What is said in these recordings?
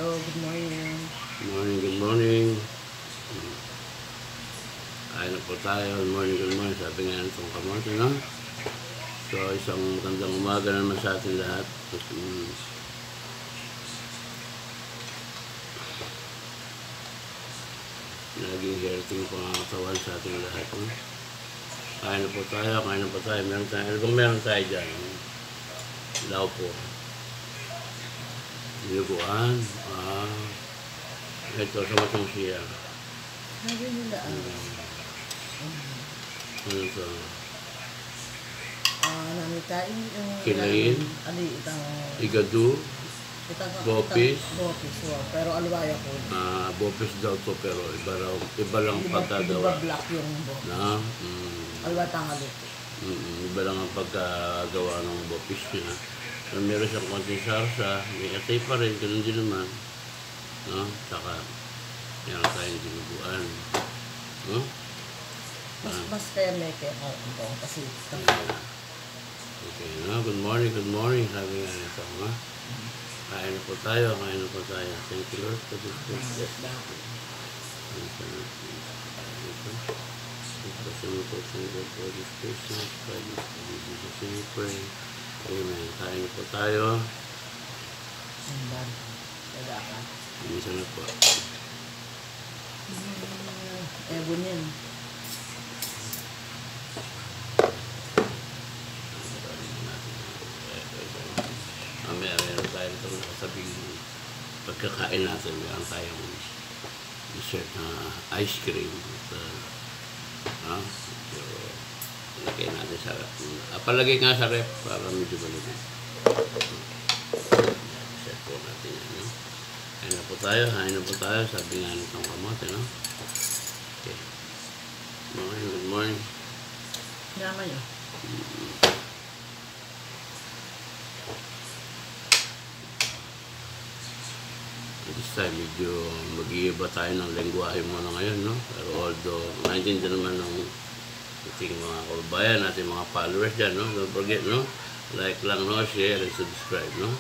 Hello, good morning. Good morning. Kain na po tayo. Good morning. Sabi nga itong kamote, no? So, isang magandang umaga naman sa ating lahat. Naging healthy po ang katawan sa ating lahat, no? Kain na po tayo. Meron tayo. Ano bang meron tayo dyan? Lao po. Dinuguan. Ito sa matong siya. Sabi nila, Ano ito? namitain yung... Kinain? Itang... Igado? Bopis? Bopis, wow. Pero alwaya ko. Bopis daw to, pero iba lang pagkagawa. Iba black yung bopis. Na? Alwa tangaluto. Iba lang ang pagkagawa ng bopis niya. So, meron siyang konting sarsa, may atay pa rin, ganun din naman. No? Saka, meron tayong dinuguan. No? Mas kaya may kaya ito kasi Okay, no? Good morning. Sabi nga nito, no? Kain na po tayo. Thank you, Lord, for this day. Amen. Kain na po tayo. Isa na po. Bunin. Meron tayo itong nakasabing pagkakain natin. Meron tayong dessert na ice cream. Lagay natin sa rep. Palagay nga sa rep para medyo malamig. Set po natin yan. No? Kain na po tayo. Sabi nga nitong kamote. No? Okay. Good morning. Naman yun. This time, medyo mag-iiba tayo ng lengguwahe muna ngayon, no? Pero although, naintindihan naman ng ating mga kababayan, ating mga followers dyan, no? Don't forget, no? Like lang, no? Share and subscribe, no?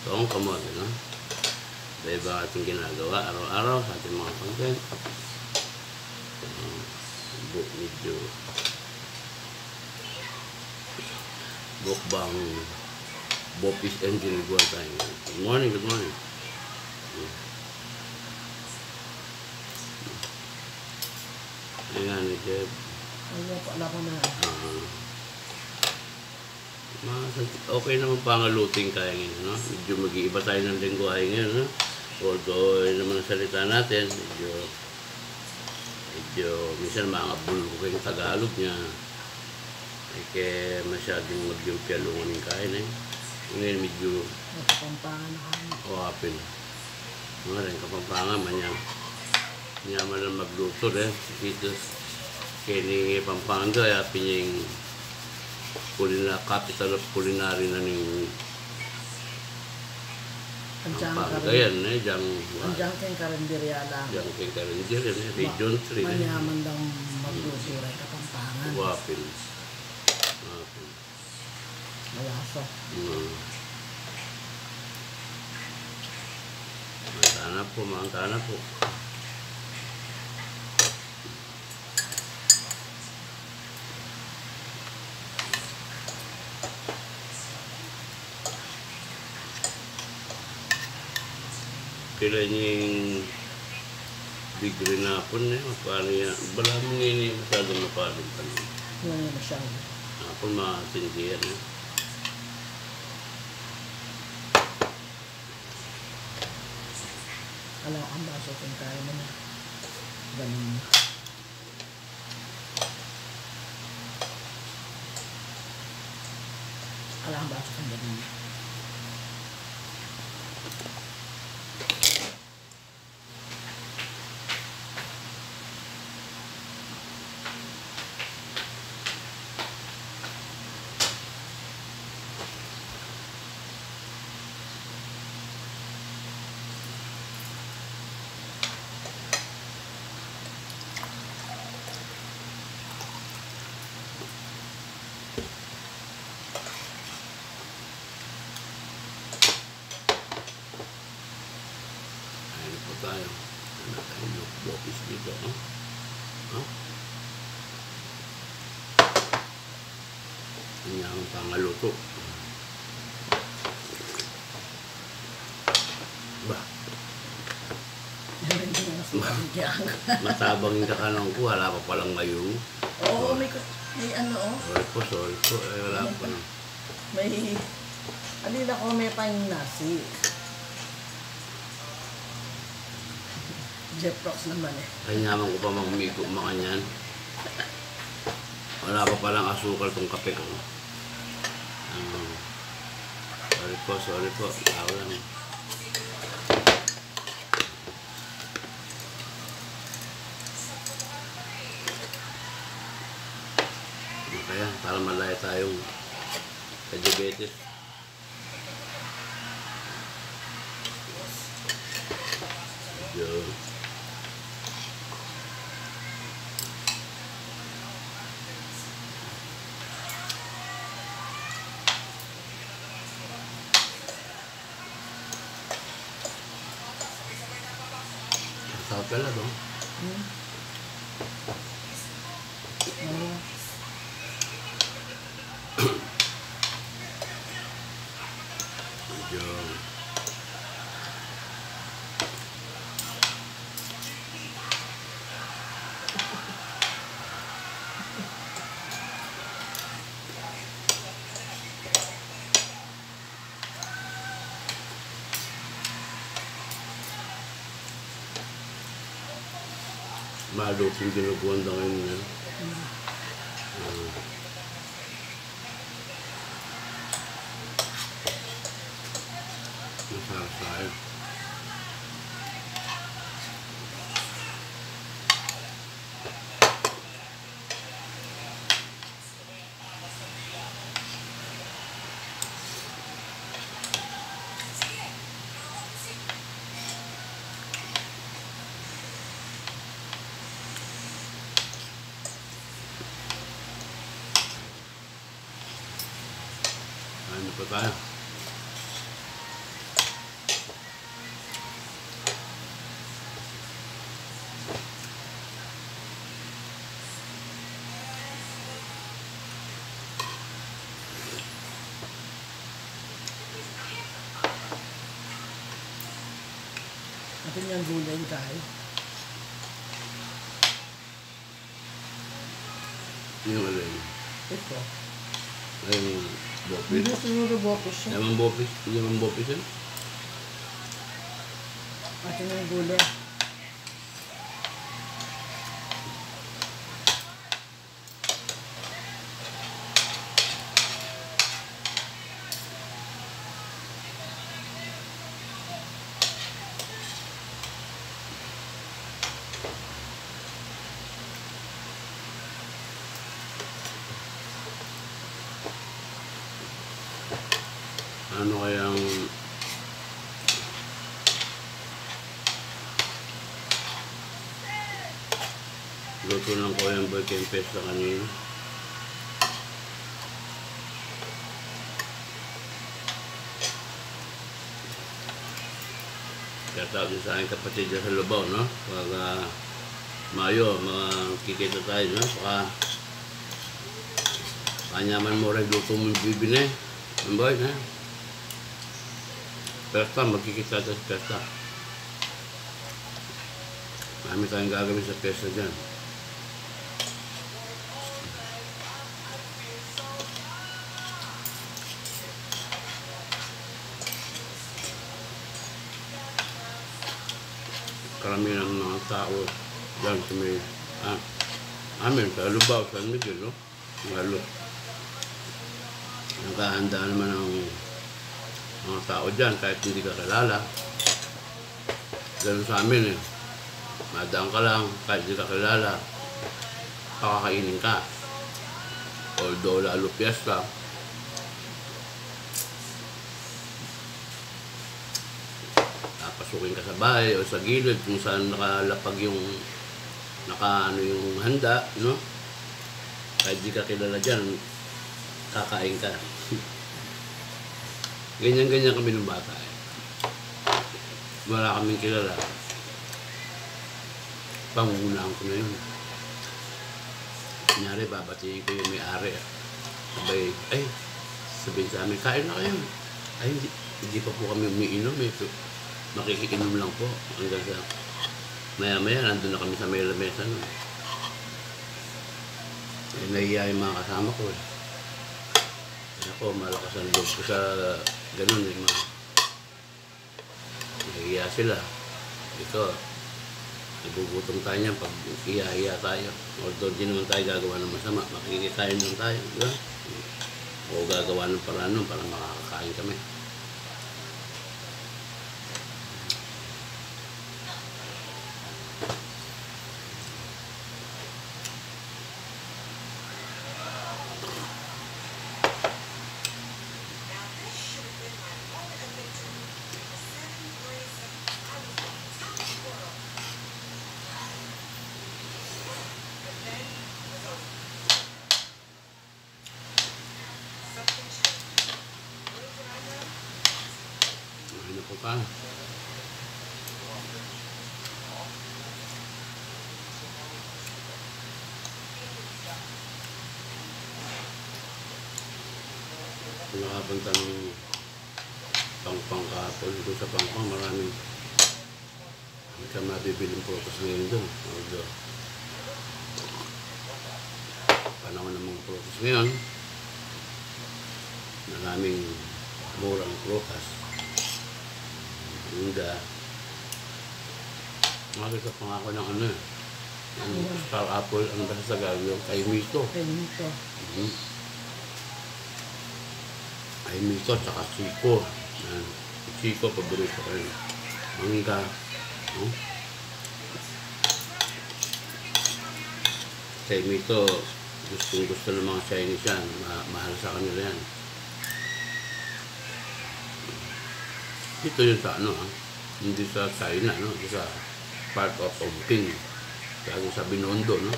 So, ang kamote, no? Iba ating ginagawa araw-araw sa ating mga content. Medyo bukbang bopis and dinuguan tayo. Good morning. Ayan, Jeb. Wala ko na. Okay naman pangaluting kaya ngayon, no? Medyo mag-iiba tayo ng lengguwahe ngayon, no? Although, naman ang salita natin, medyo minsan makakabulong ko yung Tagalog niya. Kaya masyadong magyumpyalungan yung kain, eh. Ngayon, medyo... Kapampangan na kami. Hapin. Mga rin, Kapampangan, manyaman lang magluto, eh. Dito, kaya ni Pampanga, hapin yung capital of culinary na ni Pampanga yan, eh. Andiyan kayong karinderya lang. Diyan kayong karinderya, eh. Region 3. Manyaman lang magluto rin Kapampangan. Hapin. Malasa. Mangkana po. Kailan yung big green apple na yun, paano yan? Bala mo ngayon yung masyadong mapaling pa naman. Wala masyado. Apple makatindi yan, eh. Alam ang baso kung kaya mo na. Ganun. Alam ang baso kung ganun. tayo. Ano tayo? Bopis dito, no? Huh? Kanya ang pangaluto. Ba? Matabang yung kakanong ko, wala pa palang ngayon. Oo, may ano, oh. Sorry po, wala pa na. May, alila ko may pang nasi. Jeprox naman eh. Kaya naman ko pa magumigo mga kanyan. Wala pa palang asukal tong kape ko. Sorry po. Tao lang. Kaya, para malaya tayong ka-diabetes. Yun. Sarap pala to. Yun. Maluping ginuguan na ngayon niya. Masarap. Ano pa tayo? Atin yung gulay tayo. Yung ano yun? Ito. Ay, yung bopis. Hindi siguro bopis siya. Yung bopis? Yung bopis yun? Atin yung gulay. Ano kayang luto ng Koyang Boy Kempes na kanina. Kaya tawag din sa aking kapatid sa Lubao, no? Pag Mayo, makikita tayo, no? Saka kanyaman mo rin luto mo yung bibine. Ang boy, ha? Pesta, magkikita tayo sa pesta. Marami tayong gagawin sa pesta dyan. Karamihan ng mga tao dyan sa may amin, sa Lubao, San Miguel, no? Lalo. Nakahanda naman ang mga tao dyan kahit hindi ka kilala. Ganun sa amin eh. Madaan ka lang kahit hindi ka kilala. Pakakainin ka. Although lalo piyesta. Pasukin ka sa bahay o sa gilid kung saan nakalapag yung yung handa, no? Kahit di ka kilala dyan, kakain ka. Ganyan-ganyan kami ng bata eh. Wala kaming kilala. Pangungunahan ko na yun. Kunyari, babatiin ko yung may-ari. Sabay, sabihin sa amin, kain na kayo. Ay, hindi pa po kami umiinom. Makikiinom lang po. Hanggang sa maya-maya, nandun na kami sa may lamesa. No? Nahiya yung mga kasama ko. Ako, malakas ang loob ko sa ganun. Nahiya sila. Ito, nagugutom tayo niyan pag iya-iya tayo. Although di naman tayo gagawa ng masama, makikikain lang tayo, di ba? O gagawa ng paraan nun para makakakain kami. Ano po pa? Kung nakapunta ng Pangpang kahapon, doon sa Pangpang maraming hindi ka mabibiling prutas ngayon doon. Although panahon ng mga prutas ngayon, maraming murang prutas. Hindi. Makita pa nga ako ng star apple, ano ba sa Tagalog yung kaimito. Kaimito. Kaimito at saka siko. Siko, paborito ko rin. Mangga. Kaimito, gusto ng mga Chinese yan. Mahal sa kanila yan. Ito yun sa hindi sa China, no? Ito sa part of Ongping. Lagi sa Binondo, no?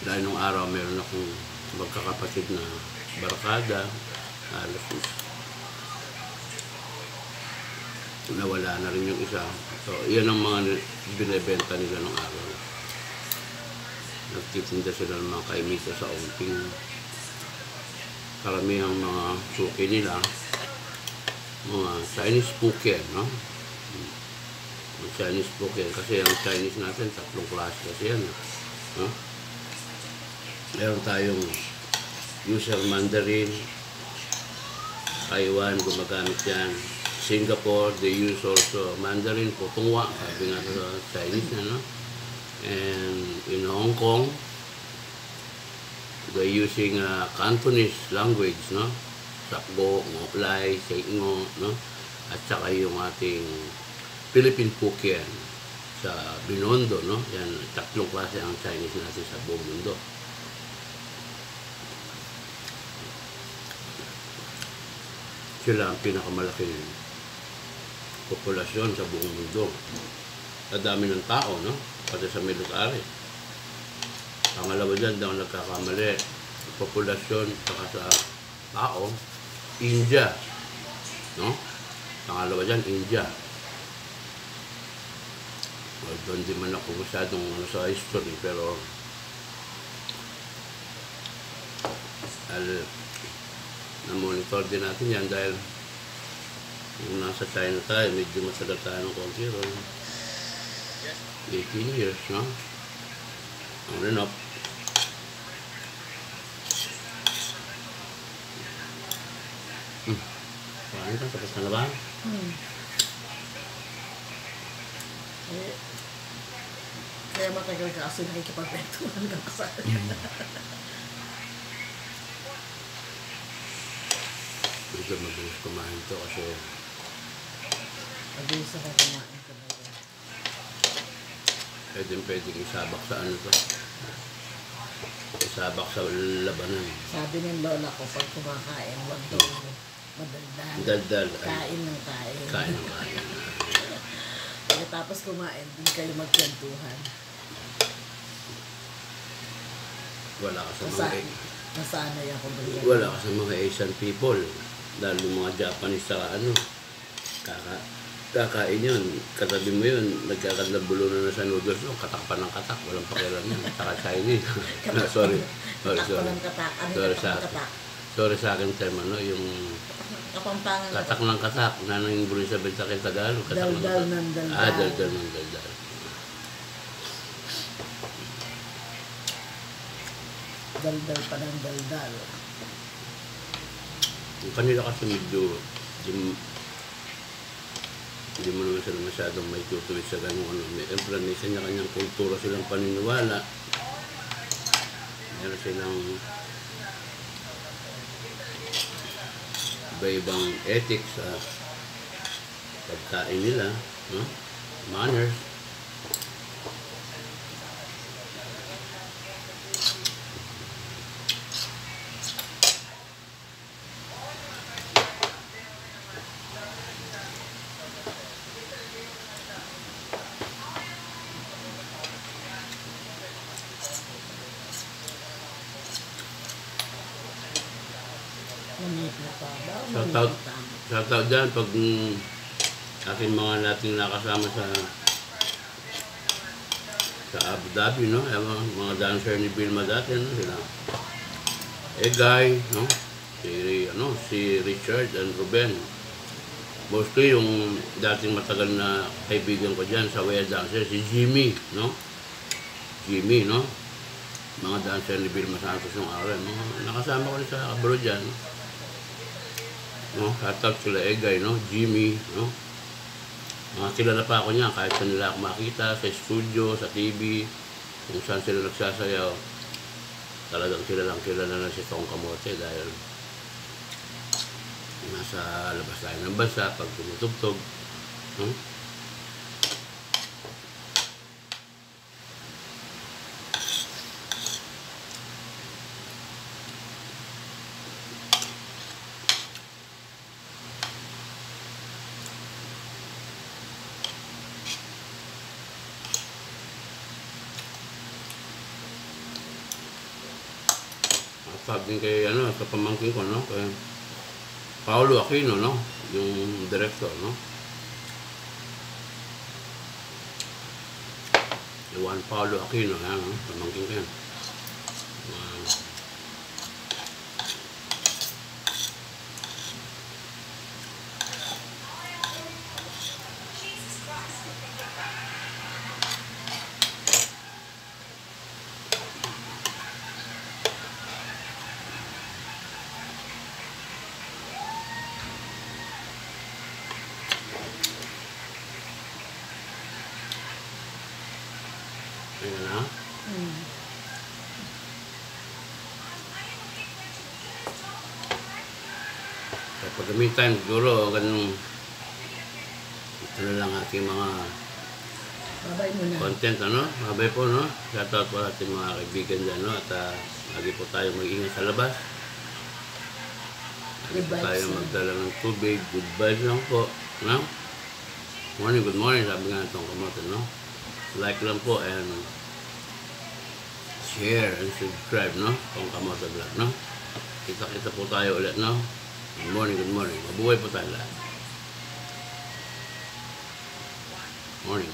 Dahil nung araw, meron akong magkakapatid na barkada, alas nawala na rin yung isa. So, iyan ang mga binibenta nila nung araw. Nagtitinda sila ng mga kaimito sa Ongping. Karamihang mga suki nila, mga Chinese Puken, no? Mga Chinese Puken. Kasi ang Chinese natin, 3 klase kasi yan, no? Meron tayong user Mandarin, Taiwan, gumagamit yan. Singapore, they use also Mandarin, Putonghua, sabi nga sa Chinese, no? And in Hong Kong, they're using Cantonese language, no? Sakgo, Ngoplay, Seinggo, no? At saka yung ating Philippine Puken sa Binondo, no? Yan, 3 klase ang Chinese natin sa buong mundo. Sila ang pinakamalaking populasyon sa buong mundo. Sa dami ng tao, no? Pati sa military. Pangalawa dyan, daw nagkakamali. Populasyon, saka sa tao, India. No? Pangalawa dyan, India. Although hindi man ako masyadong sa history, pero na-monitor din natin yan dahil kung nasa China tayo, medyo matagal tayo ng konti ron. 18 years, no? On and up. Paano ka? Tapos na ba? Kaya matagal ka kasi nakikipagpentuhan ka sa Medyo mabilis kumain to kasi mabilis ako kumain ko na yun. pwedeng isabak sa to. Isabak sa labanan. Sabi ng lola ko, pag kumakain, huwag daw madaldal. Daldal. Kain ng kain. Kain ng kain. Pagkatapos kumain, din kayo magkwentuhan. Wala ka sa mga Nasanay ako ba? Wala ka sa mga Asian people. Lalo mga Japanese sa kakain yun, katabi mo yun, nagkakadabulunan na sa noodles, no? Katak pa ng katak, walang pakialam yan. Saka Chinese. Sorry. Katak ko ng katak. Ano Sorry yung sa katak ng katak? Sorry sa akin term, ano, yung Kapampangan na katak ng katak, nanang yung burin sabihin sa akin Tagalog, katak ng daldal katak. ng daldal. Daldal ng daldal. Daldal pa ng daldal. Yung kanila kasi medyo, hindi mo naman sila masyadong may tutuwid sa gano'ng ano. May kanya-kanyang kultura silang paniniwala. Meron silang iba-ibang ethics sa pagkain nila, no? Manners. Manit na pa ba? Shoutout dyan pag aking mga nating nakasama sa Abu Dhabi, no? Mga dancer ni Vilma dati, no? Sila Egay, no? Si Richard and Ruben. Mostly yung dating matagal na kaibigan ko dyan sa Wea Dancer, si Jimmy, no? Jimmy, no? Mga dancer ni Vilma Santos yung araw. Mga nakasama ko rin sa abroad dyan, no? Shoutout sila Egay, no? Jimmy, no? Mga kilala pa ako niya kahit saan nila ako makita, sa studio, sa TV, kung saan sila nagsasayaw. Talagang kilala na si Tong Kamote dahil nasa labas tayo ng bansa pag tumutugtog. Sabi din kay sa pamangkin ko, no? Kay Paolo Aquino, no? Yung director, no? Juan Paulo Aquino, no? Pamangkin ko yan. Ayan na. Kapag meantime, siguro, ganun, ito na lang ating mga Babay mo na. content, ano? Babay po, no? Shoutout po ating mga kaibigan dyan, no? At lagi po tayo mag-ingat sa labas. Lagi po tayo magdala ng tubig. Good vibes lang po, no? Good morning, sabi nga itong Kamote, no? Like lang po and share and subscribe, no? Itong Kamote Vlog, no? Kita-kita po tayo ulit, no? Good morning. Mabuhay po tayo lahat. Morning.